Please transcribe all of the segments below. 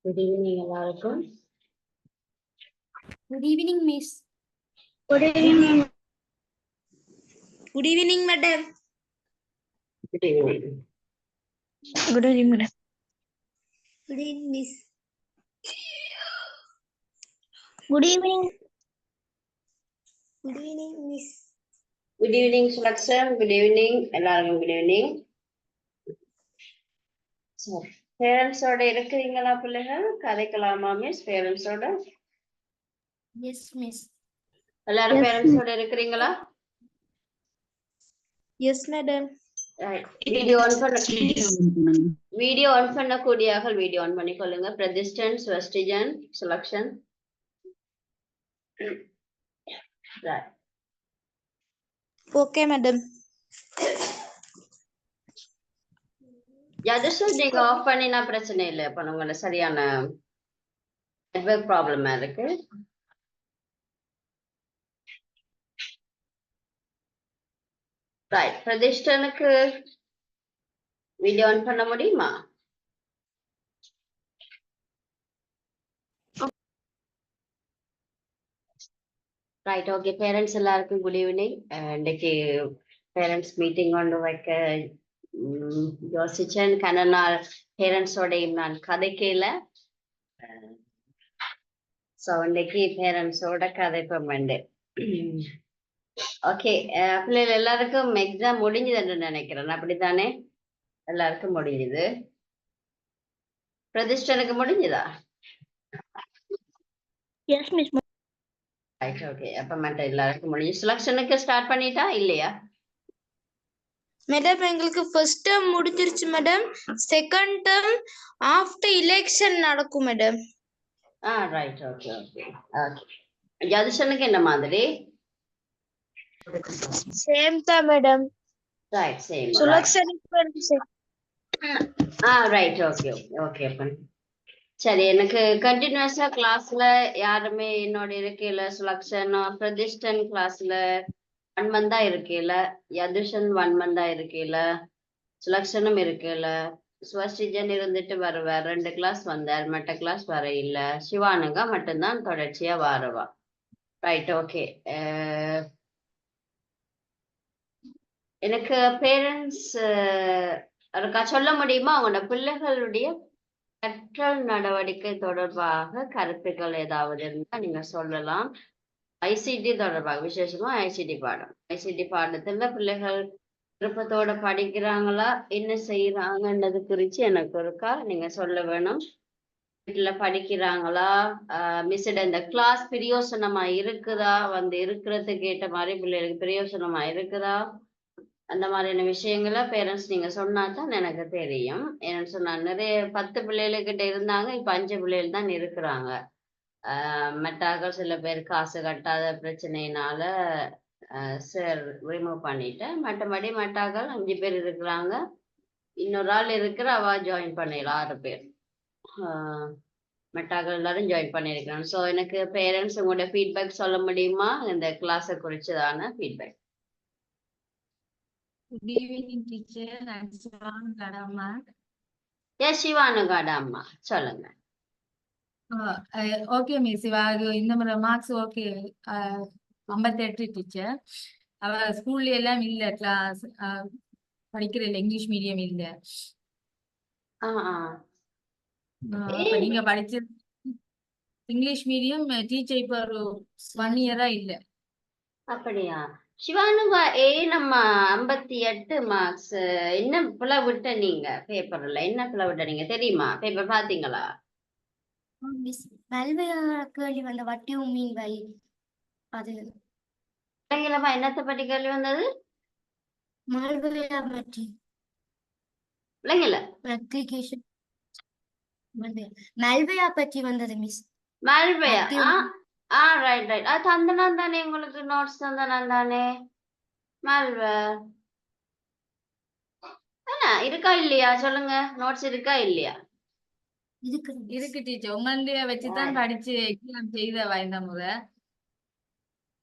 Good evening, எல்லாருக்கும். Good evening, Miss. Good evening. Good evening, madam. Good evening. Good evening, madam. Good evening, miss. Good evening. Good evening, miss. Good evening, Sulakshan. Good evening, எல்லாருக்கும் good evening. பேரண்ட்ஸோட இருக்கிறீங்களா பிள்ளைகள்? கதைக்கலாமா miss பேரண்ட்ஸோட? Yes, Miss. எல்லாரும் பேரண்ட்ஸோட இருக்கிறீங்களா? Yes, madam. Video on பண்ணக்கூடியார்கள் வீடியோ ஆன் பண்ணிக்கொள்ளுங்க. பிரதிஷ்டன், ஸ்வஸ்டிஜன், சுலக்ஷன். Okay, madam. யதுஷன் நீங்க ஆஃப் பண்ணினா பிரச்சனை இல்லை. இப்ப உங்களோட சரியான நெட்வொர்க் ப்ராப்ளமா இருக்கு. ரைட், பிரதிஷ்டனுக்கு வீடியோ ஆன் பண்ண முடியுமா? Right, okay. பேரண்ட்ஸ் எல்லாருக்கும் குட் ஈவினிங். இன்னைக்கு பேரண்ட்ஸ் மீட்டிங் கொண்டு வைக்க யோசிச்சேன். கனநாள் பேரண்ட்ஸோடையும் நான் கதைக்கல. ஸோ இன்னைக்கு பேரண்ட்ஸோட கதைப்பம் வேண்டு. ஓகே, பிள்ளைகள் எல்லாருக்கும் எக்ஸாம் முடிஞ்சதுன்னு நினைக்கிறேன். அப்படித்தானே? எல்லாருக்கும் முடிஞ்சுது. பிரதிஷ்டனுக்கு முடிஞ்சுதா? Yes, miss. Right, okay. அப்ப மற்ற எல்லாருக்கும் முடிஞ்சு. செலக்ஷனுக்கு ஸ்டார்ட் பண்ணிட்டா இல்லையா? மேடம் எங்களுக்கு ஃபர்ஸ்ட் டேர்ம் முடிஞ்சிருச்சு madam. Second term after election நடக்கும் madam. Right, okay okay okay. யதுஷனுக்கு என்ன மாதிரி? சேம் தான் மேடம். Right, same. சுலக்ஷனுக்கு ரைட், ஓகே ஓகே. அப்ப சரி, எனக்கு கண்டினியூஸா கிளாஸ்ல யாருமே என்னோட இருக்கையில சுலக்ஷன் பிரதிஷ்டன் கிளாஸ்ல 1 month இருக்கையில, யதுஷன் 1 month இருக்கையில, சுலக்ஷனும் இருக்கையில, ஸ்வஸ்டிஜன் இருந்துட்டு வருவார். 2 கிளாஸ் வந்தார், மற்ற கிளாஸ் வர இல்ல. சிவானுங்க மட்டும்தான் தொடர்ச்சியா வாரவா. Right, okay. எனக்கு பேரண்ட்ஸ் அதுக்கா சொல்ல முடியுமா அவங்களோட பிள்ளைகளுடைய கற்றல் நடவடிக்கை தொடர்பாக கருத்துக்கள் ஏதாவது இருந்தா நீங்க சொல்லலாம். ஐசிடி தொடர்பாக, விசேஷமா ஐசிடி பாடம். ஐசிடி பாடத்துல பிள்ளைகள் விருப்பத்தோட படிக்கிறாங்களா, என்ன செய்யறாங்கன்றது குறிச்சு எனக்கு ஒருக்கா நீங்க சொல்ல வேணும். வீட்டுல படிக்கிறாங்களா, மிஸ்ஸிட இந்த கிளாஸ் பிரயோசனமா இருக்குதா, இருக்கிறதுக்கு ஏற்ற மாதிரி பிள்ளைகளுக்கு பிரயோசனமா இருக்குதா, அந்த மாதிரியான விஷயங்களை பேரண்ட்ஸ் நீங்க சொன்னாதான் எனக்கு தெரியும். ஏன்னு சொன்னா நிறைய 10 பிள்ளைகளுக்கிட்ட இருந்தாங்க, இப்ப 5 பிள்ளைகள் தான் இருக்கிறாங்க. மெட்டாக்கள் சில பேர் காசு கட்டாத பிரச்சனையினால சார் ரிமூவ் பண்ணிட்டேன். மற்றபடி மெட்டாக்கள் 5 பேர் இருக்கிறாங்க. இன்னொரு ஆள் இருக்கிற அவ ஜாயின் பண்ணிடலாம் 6 பேர். மெட்டாக்கள் எல்லாரும் ஜாயின் பண்ணியிருக்கிறாங்க. ஸோ எனக்கு பேரண்ட்ஸ் உங்களோட ஃபீட்பேக் சொல்ல முடியுமா இந்த கிளாஸை குறிச்சதான feedback? Good evening, teacher. I'm Shivanu Kadamma. Yes, Shivanu Kadamma சொல்லுங்க. ஓகே மிஸ், இவாக இந்த முறை மார்க்ஸ் ஓகே 58 டீச்சர். அவ ஸ்கூல்ல எல்லாம் இல்ல கிளாஸ் படிக்கிற இல்ல, இங்கிலீஷ் மீடியம் இல்ல. அப்ப நீங்க படிச்ச இங்கிலீஷ் மீடியம் டீச்சர் இப்ப ஒரு 1 year இல்ல. அப்படியா? சிவானுவா நம்ம 58 மார்க்ஸ் என்ன பிள்ளை விட்ட நீங்க? பேப்பர்ல என்ன பிள்ளை விட்ட நீங்க தெரியுமா? பேப்பர் பாத்தீங்களா? Miss, Malvaya கேள்வி வந்த what you mean by அது பிள்ளைங்களப்பா என்னத்தை பற்றி கேள்வி வந்தது? Malvaya பற்றி. பிள்ளைங்கள அப்ளிகேஷன் Malvaya பற்றி வந்தது மிஸ். மால்வையா? Right right. அது தந்தனான் தானே உங்களுக்கு நோட்ஸ் தந்தனான் தானே மால்வா? இருக்கா இல்லையா சொல்லுங்க, நோட்ஸ் இருக்கா இல்லையா? இருக்கு டீச்சர், உங்களுடைய வச்சுதான் படிச்சு எக்ஸாம் செய்தவா இந்த முறை.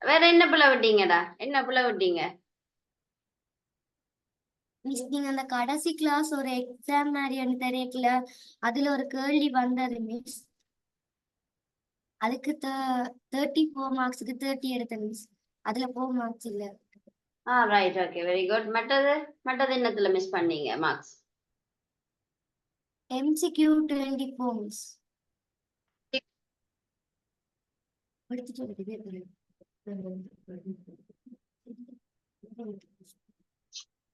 வேற என்ன பிள்ளை விட்டீங்கடா? என்ன பிள்ளை விட்டீங்க? மிஸ் நீங்க அந்த கடைசி கிளாஸ் ஒரு எக்ஸாம் மாதிரி ஒன்று தெரியல, அதுல ஒரு கேள்வி வந்தது மிஸ். அதுக்கு 34 மார்க்ஸுக்கு 30 எடுத்தேன் மிஸ். அதுல 4 மார்க்ஸ் இல்ல. Right, okay, very good. மற்றது என்னத்துல மிஸ் பண்ணீங்க மார்க்ஸ்? MCQ 24 miss.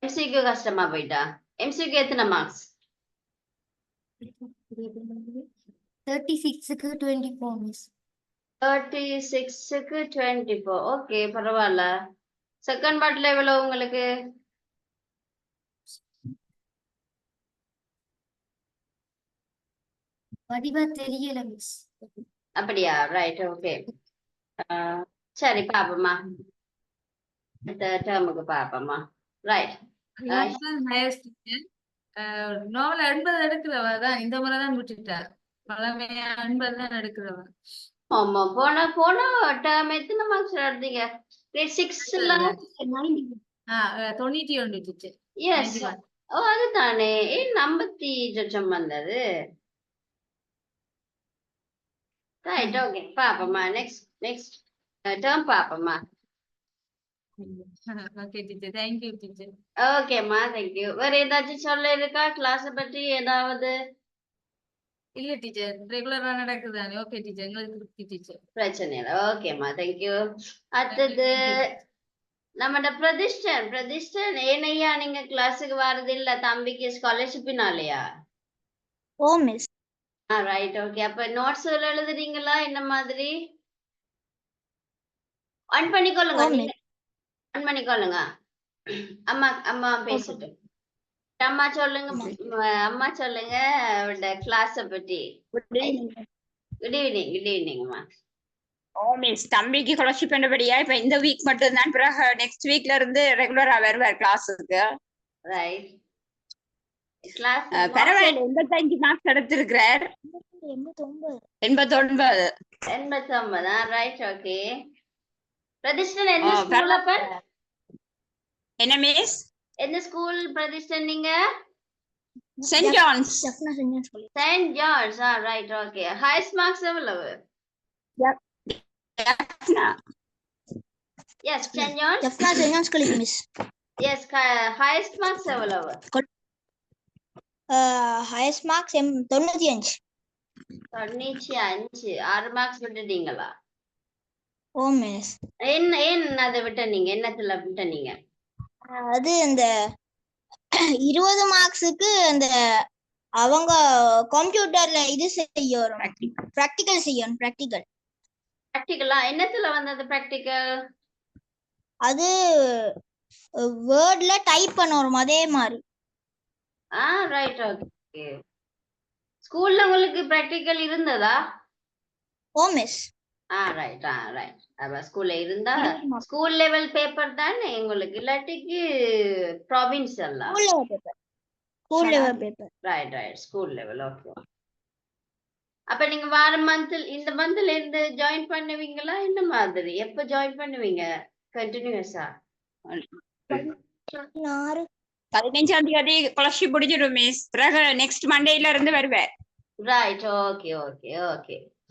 எம்சிக்யூ கஷ்டமா போயிட்டா? எம்சிக்யூ எத்தனை மார்க்ஸ்? 36க்கு 24 மிஸ். 36க்கு 24. ஓகே, பரவாயில்ல. செகண்ட் பார்ட்ல எவ்வளவு உங்களுக்கு? வடிவா தெரியல மிஸ். அப்படியா? Right, okay. சரி, பாப்போமா, அடுத்த டேர்முக்கு பாப்போமா. ரைட். ஹையஸ்ட் நார்மல் 80 எடுக்கிறவ தான் இந்த முறை தான் விட்டுட்டார். பழமையா 80 தான் எடுக்கிறவ. ஆமா, போன டேர்ம் எத்தனை மார்க்ஸ் எடுத்தீங்க? கிரேட் 6ல 91 டீச்சர். எஸ். ஓ, அதுதானே. ஏன் 50 வந்தது? ரைட், ஓகே, பாப்போமா. நெக்ஸ்ட் டேர்ம் பாப்போமா. Okay teacher, thank you teacher. ஓகேம்மா, தேங்க்யூ. வேற ஏதாச்சும் சொல்ல இருக்கா கிளாஸ் பற்றி ஏதாவது? இல்ல டீச்சர், ரெகுலரா நடக்குதானே. ஓகே டீச்சர், எங்களுக்கு திருப்தி டீச்சர். பிரச்சனை இல்லை. ஓகேம்மா, தேங்க்யூ. அடுத்தது நம்மட பிரதிஷ்டன் ஏனையா நீங்க கிளாஸுக்கு வர்றது இல்ல? தம்பிக்கு ஸ்காலர்ஷிப்பினாலயா? ஓ மிஸ். Right, okay. அப்ப நோட்ஸ் எழுதுறீங்களா? என்ன மாதிரி? ஆன் பண்ணிக்கொள்ளுங்க. நீங்க ஆன் பண்ணிக்கொள்ளுங்க. அம்மா பேசட்டும். அம்மா சொல்லுங்க கிளாஸ பத்தி. குட் ஈவினிங்மா. ஓ மிஸ், தம்பிக்கு ஸ்காலர்ஷிப் பண்ணபடியா இப்ப இந்த வீக் மட்டும் தான், பிறகு நெக்ஸ்ட் வீக்ல இருந்து ரெகுலரா வருவார் கிளாஸுக்கு. ரைட். கிளாஸ் பரவாயில்ல, 85 மார்க்ஸ் எடுத்திருக்கிறார். 89. Right, okay. பிரதிஷ்டன் எந்த ஸ்கூல்? அப்ப என்ன மிஸ்? எந்த ஸ்கூல் பிரதிஷ்டன் நீங்க? Saint John's. Saint George. Right, okay. Highest marks எவ்வளவு? Yes, saint George. Miss. Yes, highest marks எவ்வளவு? Highest marks 95. 95. 6 மார்க்ஸ் விட்டுட்டீங்களா? Oh miss. ஏன் அதை விட்டீங்க? என்னத்துல விட்டீங்க? அது இந்த 20 மார்க்ஸுக்கு அந்த அவங்க கம்ப்யூட்டர்ல இது செய்யணும், பிராக்டிகல் செய்யணும். பிராக்டிகலா? என்னத்துல வந்தது பிராக்டிகல்? அது வேர்ட்ல டைப் பண்ணணும் அதே மாதிரி. Right, okay. ஸ்கூல்ல உங்களுக்கு பிராக்டிகல் இருந்ததா? ஓ மிஸ். ரைட். அப்ப ஸ்கூல்ல இருந்தா ஸ்கூல் லெவல் பேப்பர் தானே உங்களுக்கு, இல்லாட்டிக்கு ப்ராவின்ஸ் எல்லாம்? School level paper. Right, school level. Okay. அப்ப நீங்க இந்த மந்த்ல இருந்து ஜாயின் பண்ணுவீங்களா? என்ன மாதிரி? எப்ப ஜாயின் பண்ணுவீங்க கண்டினியூஸா? 15ஆம் தேதி ஸ்காலர்ஷிப் முடிஞ்சிடும் மிஸ், பிறகு நெக்ஸ்ட் மண்டேல இருந்து வருவார். Right, okay.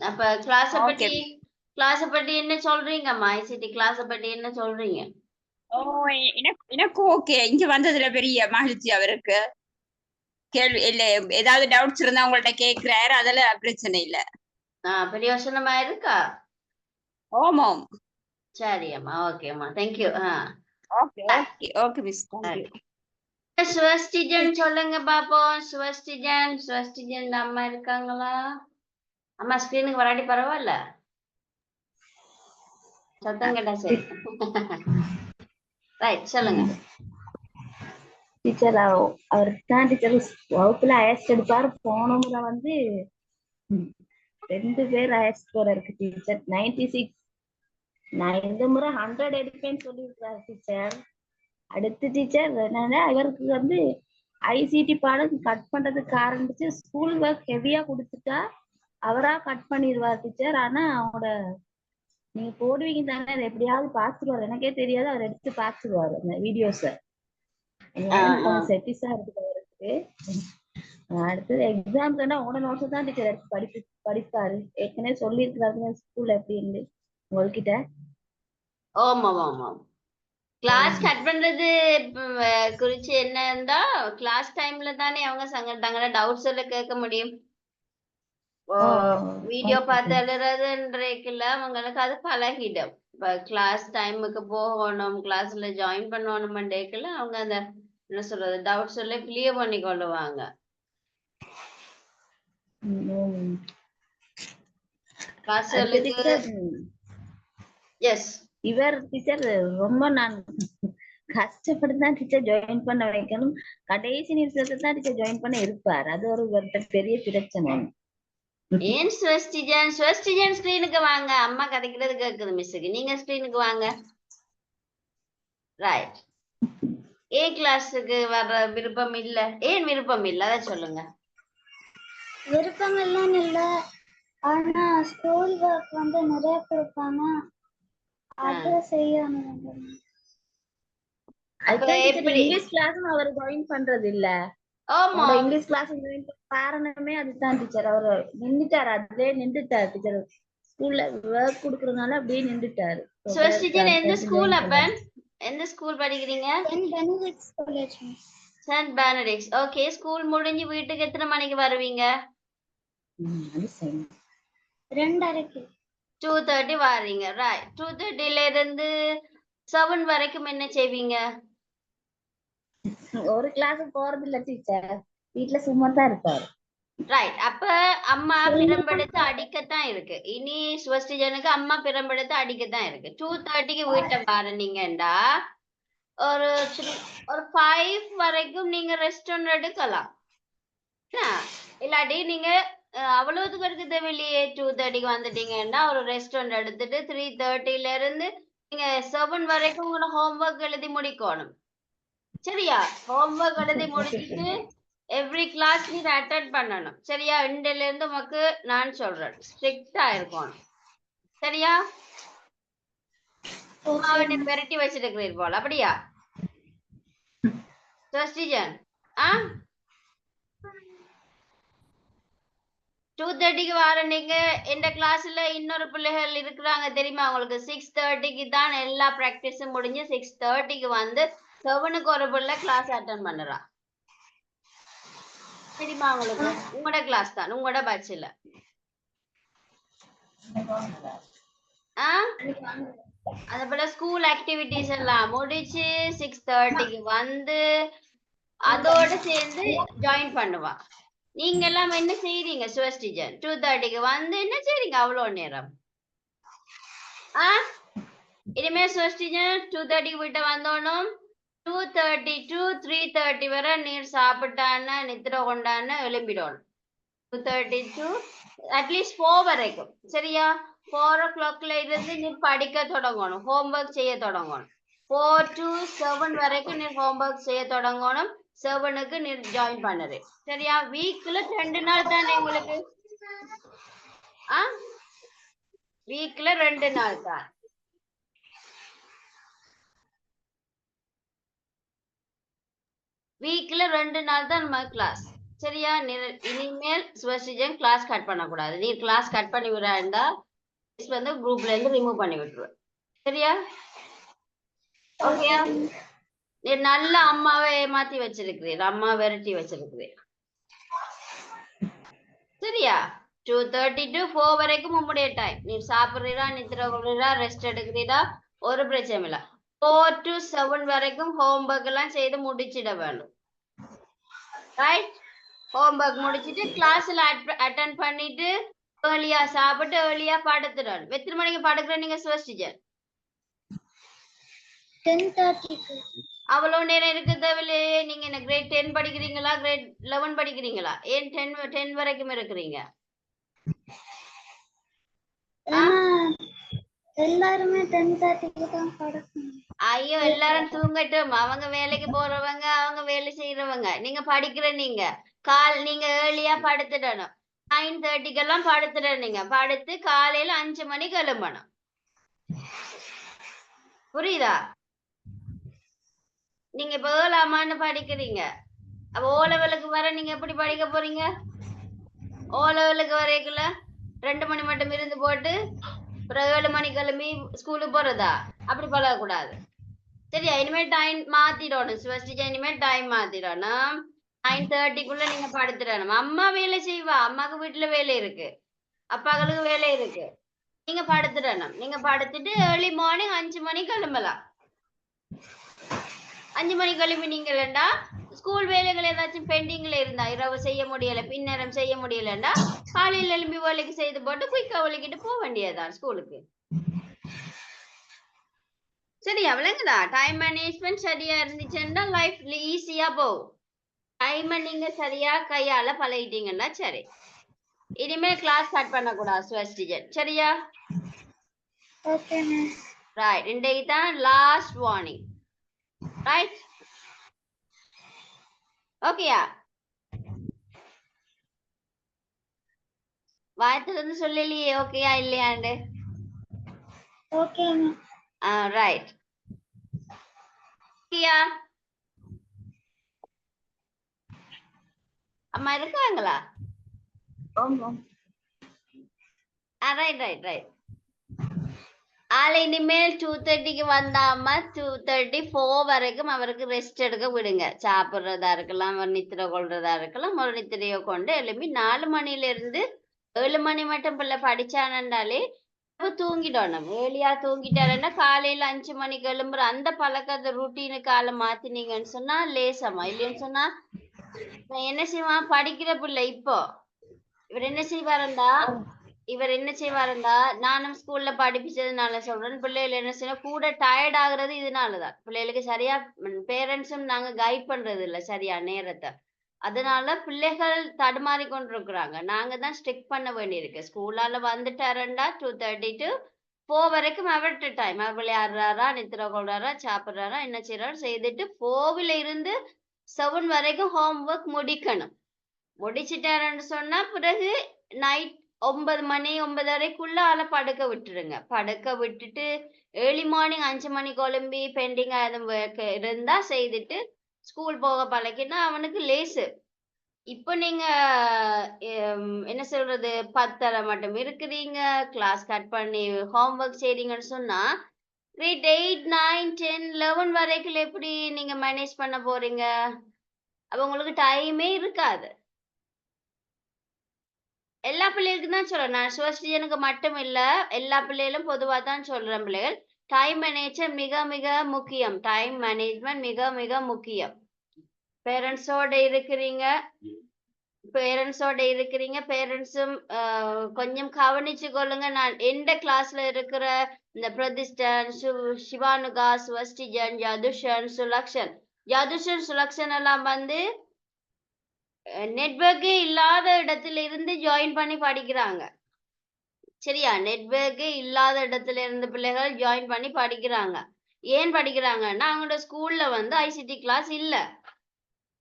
அப்ப கிளாஸ் பத்தி என்ன சொல்றீங்கம்மா? ஐசிடி கிளாஸ் பத்தி என்ன சொல்றீங்க? ஓ, எனக்கு ஓகே. இங்க வந்ததுல பெரிய மகிழ்ச்சி. அவருக்கு கேள்வி இல்ல, ஏதாவது டவுட்ஸ் இருந்தா உங்கள்ட்ட கேக்குறாரு, அதெல்லாம் பிரச்சனை இல்ல. பிரயோசனமா இருக்கா? ஓமாம். சரி அம்மா, ஓகேம்மா, thank you. Okay miss, thank you. Swastijan சொல்லுங்க பாப்போம். சுவஸ்டிஜன் அம்மா இருக்காங்களா? அம்மா ஸ்கிரீனுக்கு வராட்டி பரவாயில்ல, சத்தம் கேட்டா சரி. ரைட், சொல்லுங்க டீச்சர். அவருக்கு தான் டீச்சர் வகுப்புல ஹையஸ்ட் எடுப்பாரு. போன முறை வந்து 2 பேர் ஹையஸ்ட் ஸ்கோர் இருக்கு டீச்சர், 96. நான் இந்த முறை 100 எடுப்பேன்னு சொல்லியிருக்காரு டீச்சர். அடுத்து டீச்சர் என்னன்னா, இவருக்கு வந்து ஐசிடி பாடம் கட் பண்றதுக்கு காரணம் ஸ்கூல் ஒர்க் ஹெவியா கொடுத்துட்டா அவரா கட் பண்ணிடுவார் டீச்சர். ஆனா அவங்களோட நீங்க போடுவீங்க தானே, அதை எப்படியாவது பாத்துருவாரு. எனக்கே தெரியாது, அவர் எடுத்து பாத்துருவாரு அந்த வீடியோஸ. கொஞ்சம் செட்டிஸா இருக்குது அவருக்கு. அடுத்தது எக்ஸாம்ஸ்னா உங்களோட நோட்ஸ் தான் டீச்சர் படிப்பாரு. ஏற்கனவே சொல்லியிருக்கிறாரு ஸ்கூல்ல எப்படின்னு உங்ககிட்ட. ஆமாம் ஆமாம். கிளாஸ் கட் பண்றது குறிச்சு என்ன இருந்தா கிளாஸ் டைம்ல தானே அவங்க தங்களோட டவுட்ஸ் எல்லாம் கேட்க முடியும். வீடியோ பார்த்து எழுதுறதுன்றதுக்குள்ள அவங்களுக்கு அது பழகிடும். இப்ப கிளாஸ் டைமுக்கு போகணும், கிளாஸ்ல ஜாயின் பண்ணணும்ன்றதுக்குள்ள அவங்க அந்த என்ன சொல்றது டவுட்ஸ் எல்லாம் கிளியர் பண்ணி கொள்ளுவாங்க. கிளாஸ்களுக்கு எஸ் இவர் டீச்சர் ரொம்ப நான் கஷ்டப்பட்டு தான் டீச்சர் ஜாயின் பண்ண வைக்கணும். கடைசி நிமிஷத்துல தான் டீச்சர் ஜாயின் பண்ண இருப்பார். அது ஒரு பெரிய பிரச்சனை. ஏன் ஸ்வஸ்டிஜன் ஸ்கிரீனுக்கு வாங்க. அம்மா கதைக்கிறது கேக்குது மிஸ்ஸுக்கு. நீங்க ஸ்கிரீனுக்கு வாங்க. ரைட். ஏ கிளாஸுக்கு வர்ற விருப்பம் இல்ல. ஏன் விருப்பம் இல்ல அத சொல்லுங்க. விருப்பம் இல்லைன்னு இல்ல, ஆனா ஸ்கூல் ஒர்க் வந்து நிறைய கொடுப்பாங்க, அத செய்யணும். இங்கிலீஷ் கிளாஸும் அவர் ஜாயின் பண்றது இல்ல. ஆமா இங்கிலீஷ் கிளாஸ் ஜாயின் பண்ண காரணமே அதுதான் டீச்சர். அவரு நின்றுட்டாரு, அதுலயே நின்றுட்டாரு டீச்சர். ஸ்கூல்ல ஒர்க் கொடுக்கறதுனால அப்படியே நின்றுட்டாரு. ஸ்வஸ்டிஜன் எந்த ஸ்கூல் அப்பன்? எந்த ஸ்கூல் படிக்கிறீங்க? Saint Benedict's college. Saint Benedict's. Okay. School முடிஞ்சு வீட்டுக்கு எத்தனை மணிக்கு வருவீங்க? 2:30. 2:30 வாரீங்க. ரைட். 2:30ல இருந்து 7 வரைக்கும் என்ன செய்வீங்க? ஒரு கிளாஸ் போறது இல்ல டீச்சர், வீட்டுல சும்மா தான் இருப்பாரு. ரைட். அப்ப அம்மா பிரம்பெடுத்து அடிக்கத்தான் இருக்கு. இனி ஸ்வஸ்டிஜனுக்கு அம்மா பிரம்பெடுத்து அடிக்கத்தான் இருக்கு. 2:30க்கு வீட்டை பாருனீங்கண்டா ஒரு 5 வரைக்கும் நீங்க ரெஸ்ட் ஒன்று எடுக்கலாம். இல்லாட்டி நீங்க அவ்வளவுக்கு எடுக்க தேவையில்லையே. 2:30க்கு வந்துட்டீங்கன்னா ஒரு ரெஸ்ட் ஒன்று எடுத்துட்டு 3:30ல இருந்து நீங்க 7 வரைக்கும் உங்களோட ஹோம்ஒர்க் எழுதி முடிக்கணும். சரியா? ஹோம்ஒர்க் எழுதி முடிச்சுட்டு எவ்ரி கிளாஸ் நீ அட்டெண்ட் பண்ணணும். சரியா? இன்றையில இருந்து உமக்கு நான் சொல்றேன் ஸ்ட்ரிக்டா இருக்கணும். சரியா? அவனை பெரட்டி வச்சிருக்கிறீர் போல. அப்படியா ஸ்வஸ்டிஜன்? 2:30க்கு வர நீங்க இந்த கிளாஸ்ல இன்னொரு பிள்ளைகள் இருக்கிறாங்க தெரியுமா உங்களுக்கு? 6:30க்கு தான் எல்லா பிராக்டிஸும் முடிஞ்சு 6:30க்கு வந்து 7க்கு ஒரு பிள்ளை கிளாஸ் அட்டெண்ட் பண்ணுறா. தெரியுமா உங்களுக்கு? உங்களோட கிளாஸ் தான், உங்களோட பேட்ச்ல. அதே போல ஸ்கூல் ஆக்டிவிட்டிஸ் எல்லாம் முடிச்சு 6:30க்கு வந்து அதோட சேர்ந்து ஜாயின் பண்ணுவா. நீங்க எல்லாம் என்ன செய்றீங்க ஸ்வஸ்டிஜன்? 2:30க்கு வந்து என்ன செய்றீங்க அவ்வளவு நேரம்? இனிமே ஸ்வஸ்டிஜன் 2:30க்கு வீட்டை வந்தோனும் 2:30 to 3:30 வரை நீர் சாப்பிட்டான நித்திர கொண்டான எழும்பிடணும். 2:30 to அட்லீஸ்ட் 4 வரைக்கும். சரியா? 4 o'clockல இருந்து நீ படிக்க தொடங்கணும், ஹோம்ஒர்க் செய்ய தொடங்கணும். 4 to 7 வரைக்கும் நீ ஹோம்ஒர்க் செய்ய தொடங்கணும். 7க்கு நீ ஜாயின் பண்ணுது. சரியா? வீக்ல 2 நாள் தானே உங்களுக்கு? வீக்ல 2 நாள் தான். வீக்ல 2 நாள் தான் நம்ம கிளாஸ். சரியா? இனிமேல் ஸ்வஸ்டிஜன் கிளாஸ் கட் பண்ணக்கூடாது. நீ கிளாஸ் கட் பண்ணி விடாண்டா வந்து குரூப்ல இருந்து ரிமூவ் பண்ணி விட்டுருவேன். சரியா? ஓகேயா? நீ நல்ல அம்மாவை ஏமாத்தி வச்சிருக்கிறீர், அம்மா விரட்டி வச்சிருக்கிறீர். சரியா? 2:30 to 4 வரைக்கும் உங்களுடைய டைம். நீ சாப்பிடுறீரா, நித்திர கொள்றீரா, ரெஸ்ட் எடுக்கிறீரா, ஒரு பிரச்சனை இல்லை. 4 to 7 வரைக்கும் ஹோம்ஒர்க் எல்லாம் செய்து முடிச்சிட வேணும். ரைட்? ஹோம்ஒர்க் முடிச்சிட்டு கிளாஸ்ல அட்டெண்ட் பண்ணிட்டு ஏர்லியா சாப்பிட்டு ஏர்லியா படுத்துடணும். எத்தனை மணிக்கு படுக்கிற நீங்க ஸ்வஸ்டிஜன்? 10:30. அவ்வளவு நேரம் இருக்கு தேவையில்லையே. நீங்க என்ன கிரேட் 10 படிக்கிறீங்களா, கிரேட் 11 படிக்கிறீங்களா? ஏன் 10 வரைக்கும் இருக்கிறீங்க? எல்லாருமே 10:30க்கு தான் படுக்கணும். ஐயோ, எல்லாரும் தூங்கட்டும். அவங்க வேலைக்கு போறவங்க, அவங்க வேலை செய்யறவங்க. நீங்க படிக்கிற நீங்க நீங்க ஏர்லியா படுத்துடணும். 9:30க்கு எல்லாம் படுத்துடணும். நீங்க படுத்து காலையில 5 மணிக்கு எழும்பணும். புரியுதா? நீங்க இப்ப 7ஆம் ஆண்டு படிக்கிறீங்க. அப்ப ஓ லெவலுக்கு வர நீங்க எப்படி படிக்க போறீங்க? ஓ லெவலுக்கு வரைக்குள்ள 2 மணி மட்டும் இருந்து போட்டு அப்புறம் 7 மணி கிளம்பி ஸ்கூலுக்கு போறதா? அப்படி பழகக்கூடாது. சரியா? இனிமே டைம் மாத்திடணும். ஃபர்ஸ்ட் இனிமே டைம் மாத்திடணும். 9:30க்குள்ள நீங்க படுத்துடணும். அம்மா வேலை செய்வா, அம்மாக்கு வீட்டுல வேலை இருக்கு, அப்பாக்களுக்கு வேலை இருக்கு. நீங்க படுத்துடணும். நீங்க படுத்துட்டு ஏர்லி மார்னிங் 5 மணி கிளம்பலாம். 5 மணி கிளம்பினீங்களா ஸ்கூல் வேலைகள் ஏதாச்சும் பெண்டிங்ல இருந்தா இரவு செய்ய முடியல, பின்னேரம் செய்ய முடியலன்னா காலையில எழும்பி வேலைக்கு செய்து போட்டு குயிக்கா ஒழிக்கிட்டு போக வேண்டியதுதான் ஸ்கூலுக்கு. சரி அவ்வளவுங்கதா. டைம் மேனேஜ்மெண்ட் சரியா இருந்துச்சுன்னா லைஃப்ல ஈஸியா போகும். டைமை நீங்க சரியா கையால பழகிட்டீங்கன்னா சரி. இனிமே கிளாஸ் கட் பண்ணக்கூடாது ஸ்வஸ்டிஜன். சரியா? Okay miss. ரைட். இன்றைக்கு தான் லாஸ்ட் வார்னிங். ரைட்? ஓகேயா? வாயத்துல இருந்து சொல்லலையே ஓகேயா இல்லையாண்டு. Okay miss. ரைட். ஓகேயா? அம்மா இருக்காங்களா? ஆமாம். Right right right. ஆளை இனிமேல் 2:30க்கு வந்தாம 2:34 வரைக்கும் அவருக்கு ரெஸ்ட் எடுக்க விடுங்க. சாப்பிடுறதா இருக்கலாம், ஒரு நித்திரை கொள்றதா இருக்கலாம். ஒரு நித்திரையை கொண்டு எழுப்பி 4 மணில இருந்து 7 மணி மட்டும் பிள்ளை படிச்சானே தூங்கிடணும். ஏர்லியா தூங்கிட்டாருன்னா காலையில 5 மணிக்கு எழும்புற அந்த பழக்கத்தை ருட்டீனு காலை மாத்தினீங்கன்னு சொன்னா லேசமா. இல்லைன்னு சொன்னா என்ன செய்வான் படிக்கிற பிள்ளை. இப்போ இவர் என்ன செய்வாருண்டா நானும் ஸ்கூல்ல படிப்பிச்சதுனால சொல்றேன், பிள்ளைகள் என்ன செய்யணும் கூட டயர்ட் ஆகுறது இதனாலதான். பிள்ளைகளுக்கு சரியா பேரண்ட்ஸும் நாங்க கைட் பண்றது இல்ல சரியா நேரத்தை. அதனால பிள்ளைகள் தடுமாறி கொண்டிருக்கிறாங்க. நாங்க தான் ஸ்ட்ரிக் பண்ண வேண்டியிருக்கு. ஸ்கூலால வந்துட்டாருண்டா 2:30 to 4 வரைக்கும் அவர்கிட்ட டைம். அவர் விளையாடுறாரா, நித்திர கொள்றாரா, சாப்பிடுறாரா, என்ன செய்யறாரு செய்துட்டு 4ல இருந்து 7 வரைக்கும் ஹோம்ஒர்க் முடிக்கணும். முடிச்சிட்டாருன்னு சொன்னா பிறகு நைட் 9 மணி 9:30க்குள்ள ஆளை படுக்க விட்டுருங்க. படுக்க விட்டுட்டு ஏர்லி மார்னிங் 5 மணிக்கு எழும்பி பெண்டிங் இருந்தா செய்துட்டு ஸ்கூல் போக பழகினா அவனுக்கு லேசு. இப்போ நீங்க என்ன சொல்றது 10:30 மட்டும் இருக்கிறீங்க, கிளாஸ் கட் பண்ணி ஹோம்ஒர்க் செய்றீங்கன்னு சொன்னா கிரேட் 8, 9, 10, 11 வரைக்கும் எப்படி நீங்க மேனேஜ் பண்ண போறீங்க? அப்ப உங்களுக்கு டைமே இருக்காது. எல்லா பிள்ளைகளுக்கும் தான் சொல்றேன். நான் சிவஸ்ரீஜனுக்கு மட்டும் இல்ல, எல்லா பிள்ளைகளும் பொதுவா தான் சொல்றேன். பிள்ளைகள் டைம் மேனேஜ்மெண்ட் மிக மிக முக்கியம். டைம் மேனேஜ்மெண்ட் மிக மிக முக்கியம். பேரண்ட்ஸோட இருக்கிறீங்க, பேரண்ட்ஸும் கொஞ்சம் கவனிச்சு கொள்ளுங்க. நான் எந்த கிளாஸ்ல இருக்கிற இந்த பிரதிஷ்டன், சிவானுகா, ஸ்வஸ்டிஜன், யதுஷன் சுலக்ஷன் எல்லாம் வந்து நெட்வொர்க்கே இல்லாத இடத்துல இருந்து ஜாயின் பண்ணி படிக்கிறாங்க. சரியா? நெட்வொர்க்கே இல்லாத இடத்துல இருந்து பிள்ளைகள் ஜாயின் பண்ணி படிக்கிறாங்க. ஏன் படிக்கிறாங்கன்னா அவங்களோட ஸ்கூல்ல வந்து ஐசிடி கிளாஸ் இல்ல.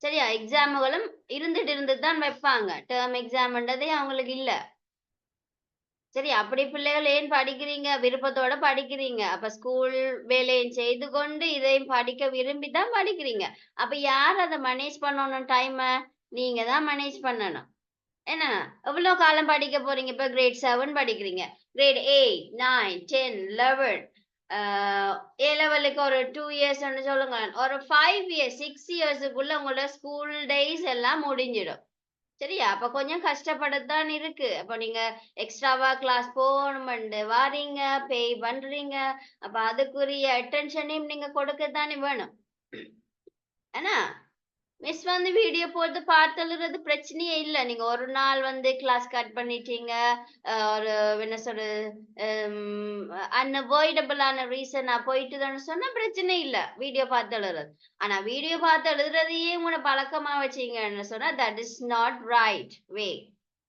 சரியா? எக்ஸாம்களும் இருந்துட்டு தான் வைப்பாங்க. டேர்ம் எக்ஸாம்ன்றதே அவங்களுக்கு இல்ல. சரி, அப்படி பிள்ளைகள் ஏன் படிக்கிறீங்க? விருப்பத்தோட படிக்கிறீங்க. அப்ப ஸ்கூல் வேலையும் செய்து கொண்டு இதையும் படிக்க விரும்பி தான் படிக்கிறீங்க. அப்ப யார் அதை மேனேஜ் பண்ணணும் டைம? நீங்க தான் மேனேஜ் பண்ணணும். என்ன எவ்வளவு காலம் படிக்க போறீங்க? இப்ப கிரேட் 7 படிக்கிறீங்க, கிரேட் 8, 9, 10, 11 ஏ லெவலுக்கு ஒரு 2 இயர்ஸ் சொல்லுங்க. ஒரு 5 இயர்ஸ் 6 இயர்ஸுக்குள்ள உங்களோட ஸ்கூல் டேஸ் எல்லாம் முடிஞ்சிடும். சரியா? அப்ப கொஞ்சம் கஷ்டப்படத்தான் இருக்கு. அப்ப நீங்க எக்ஸ்ட்ராவா கிளாஸ் போகணும்னு வாரீங்க, பே பண்றீங்க. அப்ப அதுக்குரிய அட்டென்ஷனையும் நீங்க கொடுக்கத்தானே வேணும். ஏன்னா மிஸ் வந்து வீடியோ போட்டு பார்த்தழுறது பிரச்சனையே இல்ல. நீங்க ஒரு நாள் வந்து கிளாஸ் கட் பண்ணிட்டீங்க, ஒரு என்ன சொல்றது அன்அவாய்டபிளான ரீசனா போயிட்டுதான்னு சொன்னா பிரச்சனை இல்ல வீடியோ பார்த்து எழுதுறது. ஆனா வீடியோ பார்த்து எழுதுறதையே உங்களை பழக்கமா வச்சீங்கன்னு சொன்னா that is not right way.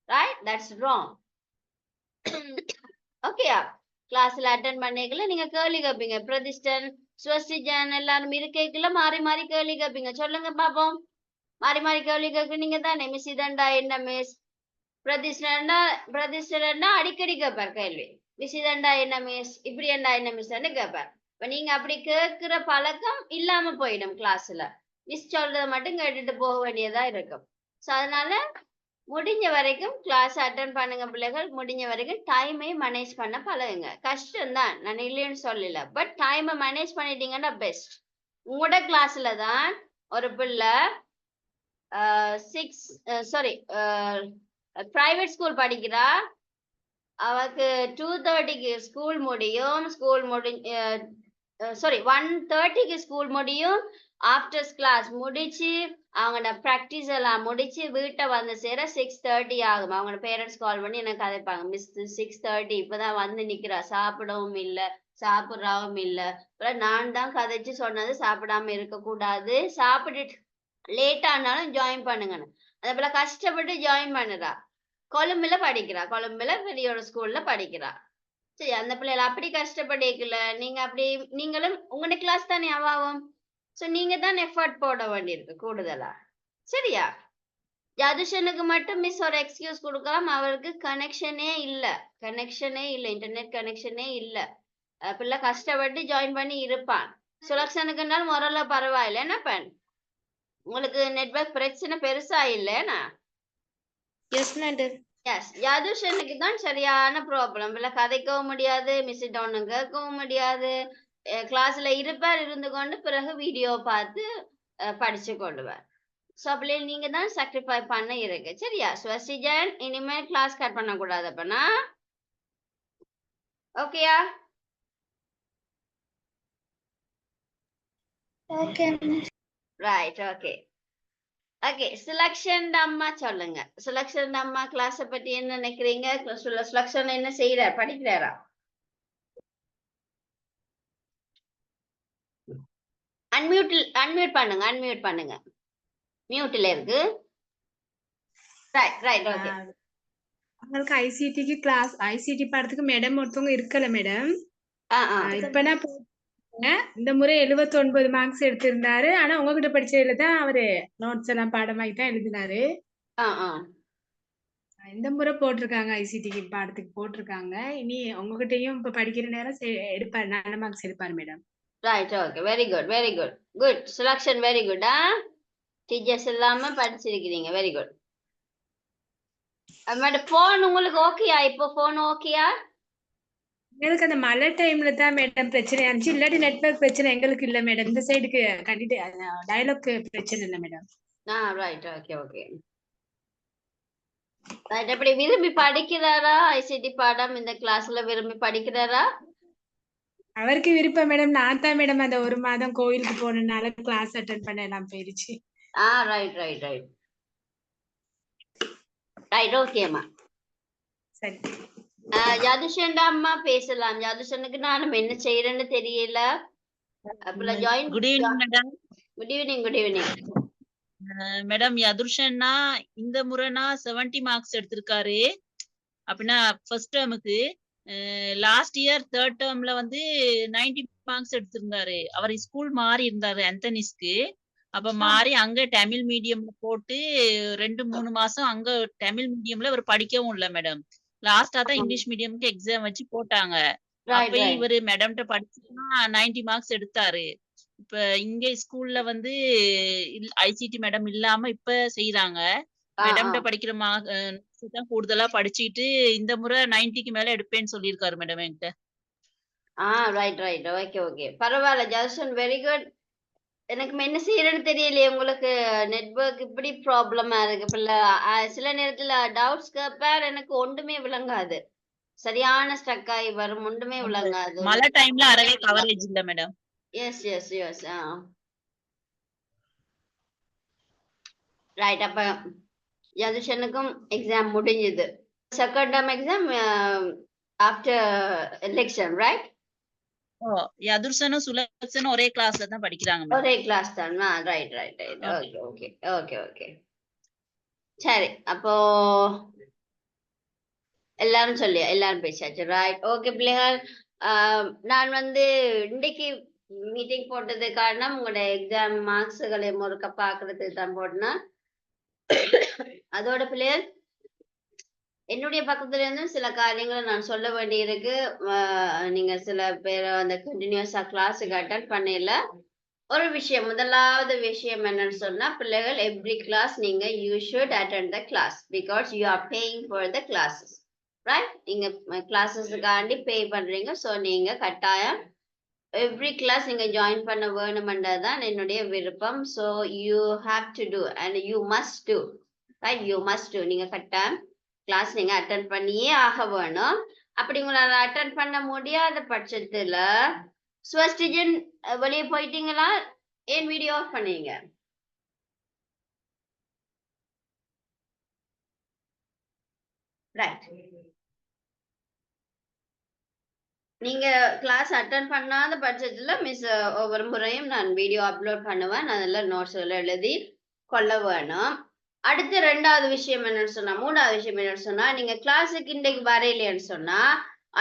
Right? That's wrong. ஓகேயா? கிளாஸ்ல அட்டென்ட் பண்ணிக்கல நீங்க கேள்வி கேட்பீங்க. பிரதிஷ்டன், ஸ்வஸ்டிஜன் எல்லாரும் இருக்கைக்குள்ள மாறி மாறி கேள்வி கேட்பீங்க. சொல்லுங்க பாப்போம். மாறி மாறி கேள்வி கேட்பீங்க தானே? மிஸ் இதண்டா என்ன மிஸ்? பிரதிஷ்டன்னா அடிக்கடி கேட்பார் கேள்வி. மிஸ் இதண்டா என்ன மிஸ்? இப்படி என்ன மிஸ்ன்னு கேட்பார். இப்ப நீங்க அப்படி கேட்கிற பழக்கம் இல்லாம போயிடும் கிளாஸ்ல. மிஸ் சொல்றத மட்டும் கேட்டுட்டு போக வேண்டியதா இருக்கும். சோ அதனால முடிஞ்ச வரைக்கும் கிளாஸ் அட்டன் பண்ணுங்க பிள்ளைகள். முடிஞ்ச வரைக்கும் டைமை மேனேஜ் பண்ண பழகுங்க. கஷ்டம்தான், நான் இல்லைன்னு சொல்லல. பட் டைமை மேனேஜ் பண்ணிட்டீங்கன்னா பெஸ்ட். உங்களோட கிளாஸ்ல தான் ஒரு பிள்ளை பிரைவேட் ஸ்கூல் படிக்கிறா. அவக்கு 2:30க்கு ஸ்கூல் முடியும். 1:30க்கு ஸ்கூல் முடியும். ஆஃப்டர்ஸ் கிளாஸ் முடிச்சு அவங்களோட ப்ராக்டிஸ் எல்லாம் முடிச்சு வீட்டை வந்து சேர 6:30 ஆகும். அவங்களோட பேரண்ட்ஸ் கால் பண்ணி எனக்கு கதைப்பாங்க, மிஸ் 6:30 இப்பதான் வந்து நிக்கிறா, சாப்பிடவும் இல்லை, சாப்பிட்றாவும் இல்லை. அப்புறம் நான் தான் கதைச்சு சொன்னது சாப்பிடாம இருக்க கூடாது, சாப்பிட்டுட்டு லேட் ஆனாலும் ஜாயின் பண்ணுங்கன்னு. அதே போல கஷ்டப்பட்டு ஜாயின் பண்ணுறா. கொழும்புல படிக்கிறா, கொழும்புல பெரியோட ஸ்கூல்ல படிக்கிறா. சரி, அந்த பிள்ளைகள் அப்படி கஷ்டப்படிக்கல. நீங்க அப்படி நீங்களும் உங்களோட கிளாஸ் தானே அவாவும். சோ நீங்க தான் எஃபர்ட் போட வேண்டியிருக்கு கூடுதலா. சரியா? ஜதுஷனுக்கு மட்டும் மிஸ் ஒரு எக்ஸ்கியூஸ் கொடுக்கலாம், அவருக்கு கனெக்ஷனே இல்ல, இன்டர்நெட் கனெக்ஷனே இல்ல. பிள்ளை கஷ்டப்பட்டு ஜாயின் பண்ணி இருப்பான். சுலக்ஷனுக்குனாலும் முறையில பரவாயில்ல. என்ன பண்ண உங்களுக்கு நெட்வொர்க் பிரச்சனை பெருசா இல்லைன்னா? Yes madam. எஸ், யதுஷனுக்கு தான் சரியான ப்ராப்ளம். இல்லை கதைக்கவும் முடியாது, மிஸ் டவுன் கேட்கவும் முடியாது. கிளாஸ்ல இருப்பார், இருந்து கொண்டு பிறகு வீடியோ பார்த்து படிச்சு கொள்ளுவார். ஸோ அப்படி நீங்க தான் சாக்ரிஃபை பண்ண இருக்கு. சரியா ஸ்வசிஜன்? இனிமேல் கிளாஸ் கட் பண்ணக்கூடாது அப்பனா. ஓகேயா? Okay. Right, okay. Okay, Sulakshan அம்மா சொல்லுங்க. சுலக்ஷன் அம்மா கிளாஸ பத்தி என்ன நினைக்கிறீங்க? சுலக்ஷன் என்ன செய்யறார், படிக்கிறாரா? அன்மியூட் பண்ணுங்க. மியூட்ல இருக்கு. Right, okay. அவங்களுக்கு ஐசிடிக்கு கிளாஸ், ஐசிடி பாடத்துக்கு மேடம் ஒருத்தவங்க இருக்கல மேடம். இப்ப நான் இந்த முறை 79 மார்க்ஸ் எடுத்திருந்தாரு. ஆனா உங்ககிட்ட படிச்சதுல தான் அவரு நோட்ஸ் எல்லாம் பாடமாக்கி தான் எழுதினாரு. இந்த முறை போட்டிருக்காங்க, ஐசிடிக்கு பாடத்துக்கு போட்டிருக்காங்க. இனி உங்ககிட்டயும் இப்ப படிக்கிற நேரம் எடுப்பாரு, நல்ல மார்க்ஸ் எடுப்பாரு madam. Right, okay, very good selection, very good. Teachers இல்லாம படிச்சிருக்கிறீங்க, வெரி குட். மேடம் போன் உங்களுக்கு ஓகேயா? இப்போ போன் ஓகேயா? எங்களுக்கு அந்த மழை டைம்ல தான் மேடம் பிரச்சனை இருந்துச்சு. இல்லாட்டி நெட்வொர்க் பிரச்சனை எங்களுக்கு இல்ல மேடம். இந்த சைடுக்கு கண்டிப்பா டயலாக் பிரச்சனை இல்ல மேடம். Right, okay. ரைட், எப்படி விரும்பி படிக்கிறாரா? ஐசிடி பாடம் இந்த கிளாஸ்ல விரும்பி படிக்கிறாரா? அவருக்கு விருப்பம் மேடம். நான் தான் மேடம் அந்த 1 மாதம் கோயிலுக்கு போனதுனால கிளாஸ் அட்டென்ட் பண்ண எல்லாம் போயிருச்சு. ரைட், ஓகேம்மா. சரி. யதுஷன்டா அம்மா பேசலாம். யதுஷனுக்கு நானும் என்ன செய்யறேன்னு தெரியல. Good evening madam. Good evening. Madam யதுஷன்னா இந்த முறைனா 70 மார்க்ஸ் எடுத்திருக்காரு. அப்படின்னா ஃபர்ஸ்ட் டேர்முக்கு. லாஸ்ட் இயர் தேர்ட் டேர்ம்ல வந்து 90 மார்க்ஸ் எடுத்திருந்தாரு. அவர் ஸ்கூல் மாறி இருந்தாரு ஆந்தனிஸ்க்கு. அப்ப மாறி அங்க தமிழ் மீடியம்ல போட்டு 2-3 மாசம் அங்க தமிழ் மீடியம்ல அவர் படிக்கவும் இல்ல மேடம். லாஸ்டா தான் இங்கிலீஷ் மீடியம்க்கு எக்ஸாம் வச்சு போட்டாங்க. அப்ப இவரு மேடம்கிட்ட படிச்சுன்னா 90 மார்க்ஸ் எடுத்தாரு. இப்ப இங்க ஸ்கூல்ல வந்து ஐசிடி மேடம் இல்லாம இப்ப செய்யறாங்க. மேடம்கிட்ட படிக்கிற மார்க்ஸ் தான் கூடுதலா படிச்சுட்டு இந்த முறை 90க்கு மேல எடுப்பேன்னு சொல்லியிருக்காரு மேடம் என்கிட்ட. Right, okay. பரவாயில்ல ஜாசன், வெரி குட். எனக்கு என்ன செய்யறேன்னு தெரியலையே. உங்களுக்கு நெட்வொர்க் இப்படி ப்ராப்ளமா இருக்கு. சில நேரத்துல டவுட்ஸ் கேட்பார், எனக்கு ஒன்றுமே விளங்காது, சரியான ஸ்டக் ஆகி வரும், ஒன்றுமே விளங்காது. மழை டைம்ல அறவே கவரேஜ் இல்ல மேடம். எஸ். ரைட், அப்ப யதுஷனுக்கும் எக்ஸாம் முடிஞ்சது. Second term exam after election, right? யதுர்சனும் சுலக்ஷனும் ஒரே கிளாஸ்ல தான் படிக்கிறாங்க. ஒரே கிளாஸ் தான். ரைட். ஓகே. சரி, அப்போ எல்லாரும் பேசியாச்சு. ரைட், ஓகே பிள்ளைகள். நான் வந்து இன்னைக்கு மீட்டிங் போட்டது காரணம் உங்களோட எக்ஸாம் மார்க்ஸ்களை முறுக்க பாக்குறதுக்கு தான் போட்டேன்னா. அதோட பிள்ளைகள் என்னுடைய பக்கத்துல இருந்தும் சில காரியங்களை நான் சொல்ல வேண்டியிருக்கு. நீங்க சில பேர் அந்த கண்டினியூஸா கிளாஸுக்கு அட்டென்ட் பண்ணல. ஒரு விஷயம், முதலாவது விஷயம் என்னன்னு சொன்னா, பிள்ளைகள் எவ்ரி கிளாஸ் நீங்க you should attend the class because you are paying for the classes, right? நீங்க கிளாஸஸுக்காண்டி பே பண்றீங்க. ஸோ நீங்க கட்டாயம் எவ்ரி கிளாஸ் நீங்க ஜாயின் பண்ண வேணுமென்றதுதான் என்னுடைய விருப்பம். So you have to do and you must do, right? You must do. நீங்க கட்டாயம் கிளாஸ் நீங்க அட்டென்ட் பண்ணியே ஆக வேணும். அப்படி உங்களால அட்டென்ட் பண்ண முடியாத பட்சத்துல ஸ்வஸ்டிஜன் வெளியே போயிட்டீங்களா? ஏன் வீடியோ ஆஃப் பண்ணீங்க? ரைட். நீங்க கிளாஸ் அட்டென்ட் பண்ணாத பட்சத்துல மிஸ் ஒவ்வொரு முறையும் நான் வீடியோ அப்லோட் பண்ணுவேன். அதில் நோட்ஸ் எழுதி கொள்ள வேணும். அடுத்து ரெண்டாவது விஷயம் என்னன்னு சொன்னா, மூணாவது விஷயம் என்னன்னு சொன்னா, நீங்க கிளாஸுக்கு இன்றைக்கு வரையிலேன்னு சொன்னா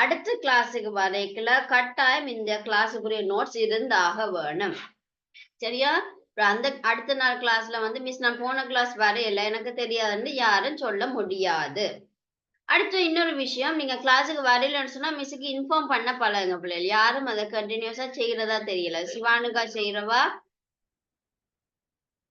அடுத்த கிளாஸுக்கு வரைக்கல கட்டாயம் இந்த கிளாஸுக்குரிய நோட்ஸ் இருந்தாக வேணும். சரியா? அந்த அடுத்த நாள் கிளாஸ்ல வந்து மிஸ் நான் போன கிளாஸ் வரையில எனக்கு தெரியாதுன்னு யாரும் சொல்ல முடியாது. அடுத்து இன்னொரு விஷயம், நீங்க கிளாஸுக்கு வரையிலன்னு சொன்னா மிஸ்ஸுக்கு இன்ஃபார்ம் பண்ண பழகுங்க பிள்ளைகள். யாரும் அதை கண்டினியூஸா செய்யறதா தெரியல. சிவானுக்கா செய்யறவா,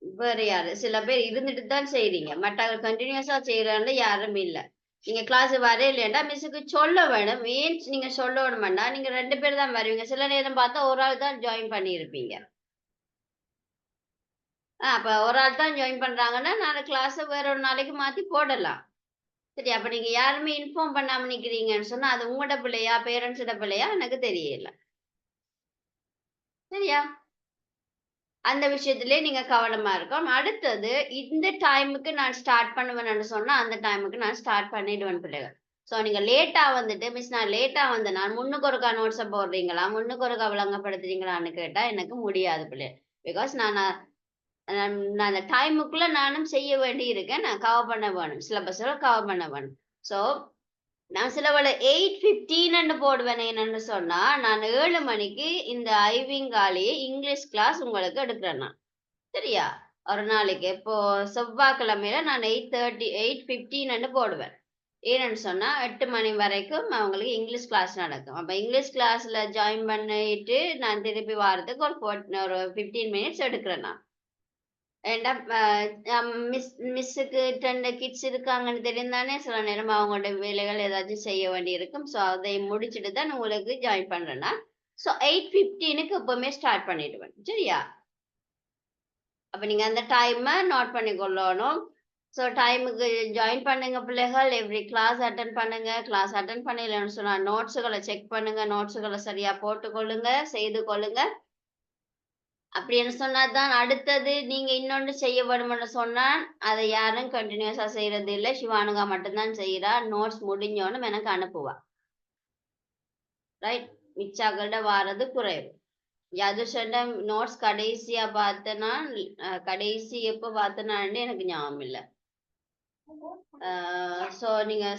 வேற யாரு? சில பேர் இருந்துட்டு தான் செய்றீங்க, மற்ற கண்டினியூஸா செய்யறான்னு யாரும் இல்ல. நீங்க கிளாஸ் வரையிலேண்டா மிஸ்ஸுக்கு சொல்ல வேணும். ஏன் நீங்க சொல்லணும்னா, நீங்க 2 பேர் தான் வருவீங்க. சில நேரம் பார்த்தா ஒரு ஆள் தான் ஜாயின் பண்ணி இருப்பீங்க. அப்ப ஒரு ஆள் தான் ஜாயின் பண்றாங்கன்னா நான் கிளாஸை வேற ஒரு நாளைக்கு மாத்தி போடலாம். சரி, அப்ப நீங்க யாருமே இன்ஃபார்ம் பண்ணாம நிக்கிறீங்கன்னு சொன்னா அது உங்களோட பிள்ளையா பேரண்ட்ஸோட பிள்ளையா எனக்கு தெரியல. சரியா? அந்த விஷயத்திலே நீங்க கவனமா இருக்கும். அடுத்தது, இந்த டைமுக்கு நான் ஸ்டார்ட் பண்ணுவேன்னு சொன்னா அந்த டைமுக்கு நான் ஸ்டார்ட் பண்ணிடுவேன் பிள்ளைகள். ஸோ நீங்க லேட்டா வந்துட்டு மிஸ் நான் லேட்டா வந்தேன், நான் முன்னுக்கு ஒருக்கா நோட்ஸை போடுறீங்களா, முன்னுக்கு ஒருக்கா விளங்கப்படுத்துறீங்களான்னு கேட்டா எனக்கு முடியாது பிள்ளை. பிகாஸ் நான் அந்த டைமுக்குள்ள நானும் செய்ய வேண்டி இருக்கேன். நான் கவர் பண்ண வேணும், சிலபஸோட கவர் பண்ண வேணும். ஸோ நான் சில வேளை 8:15 போடுவேன். என்னன்னு சொன்னா நான் 7 மணிக்கு இந்த ஐவிங்காலேயே இங்கிலீஷ் கிளாஸ் உங்களுக்கு எடுக்கிறேன் நான். சரியா? ஒரு நாளைக்கு இப்போ செவ்வாய்க்கிழமையில நான் 8:15 போடுவேன். ஏன்னு சொன்னா 8 மணி வரைக்கும் அவங்களுக்கு இங்கிலீஷ் கிளாஸ் நடக்கும். அப்ப இங்கிலீஷ் கிளாஸ்ல ஜாயின் பண்ணிட்டு நான் திருப்பி வாரத்துக்கு ஒரு 15 மினிட்ஸ் எடுக்கிறேன் நான். ஏண்டா மிஸ்ஸுக்கு 2 கிட்ஸ் இருக்காங்கன்னு தெரியும் தானே, சில நேரம் அவங்களோட வேலைகள் ஏதாச்சும் செய்ய வேண்டி இருக்கும். ஸோ அதை முடிச்சுட்டு தான் உங்களுக்கு ஜாயின் பண்றேன்னா, ஸோ 8:15க்கு எப்பவுமே ஸ்டார்ட் பண்ணிடுவேன். சரியா? அப்ப நீங்க அந்த டைமை நோட் பண்ணி கொள்ளணும். ஸோ டைமுக்கு ஜாயின் பண்ணுங்க பிள்ளைகள். எவ்ரி கிளாஸ் அட்டன் பண்ணுங்க. கிளாஸ் அட்டன் பண்ணலன்னு சொன்னா நோட்ஸுகளை செக் பண்ணுங்க, நோட்ஸுகளை சரியா போட்டுக்கொள்ளுங்க, செய்து கொள்ளுங்க. அப்படின்னு சொன்னாதான் அடுத்தது நீங்க இன்னொன்று செய்ய வேணும்னு சொன்னா அதை யாரும் கண்டினியூஸா செய்யறது இல்லை. சிவானுகா மட்டும்தான் செய்யறா. நோட்ஸ் முடிஞ்சோன்னு எனக்கு அனுப்புவா. ரைட்? மிச்சாக்கள வாரது குறைவு. யதுஷண்ட நோட்ஸ் கடைசியா பார்த்தேன்னா, கடைசி எப்போ பார்த்தேனான்னு எனக்கு ஞாபகம் இல்லை. ஸோ நீங்க